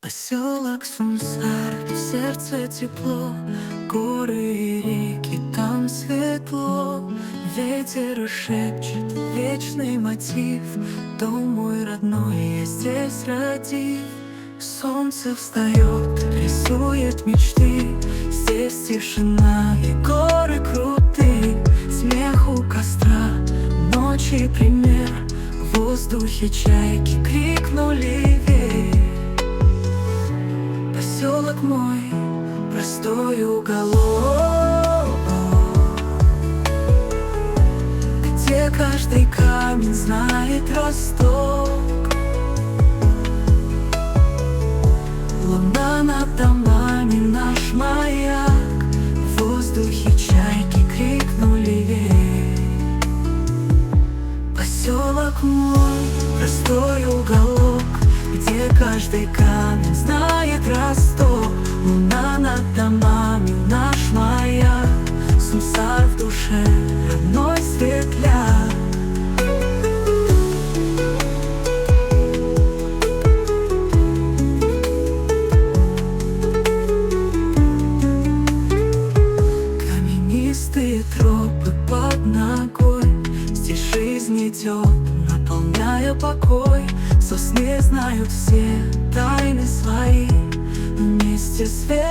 Поселок Сумсар, в сердце тепло, горы и реки, там светло. Ветер шепчет вечный мотив, дом мой родной, я здесь родив. Солнце встает, рисует мечты, здесь тишина и горы крутые. Смех у костра, ночи пример, в воздухе чайки крикнули вверх. Поселок мой, простой уголок, где каждый камень знает росток. Луна над домами, наш маяк, в воздухе чайки крикнули вверх. Поселок мой, простой уголок, где каждый камень знает росток. Луна над домами, наш маяк, Сумсар в душе, родной светляк. Каменистые тропы под ногой, здесь жизнь идет, наполняя покой. Сосны знают все тайны свои, вместе свет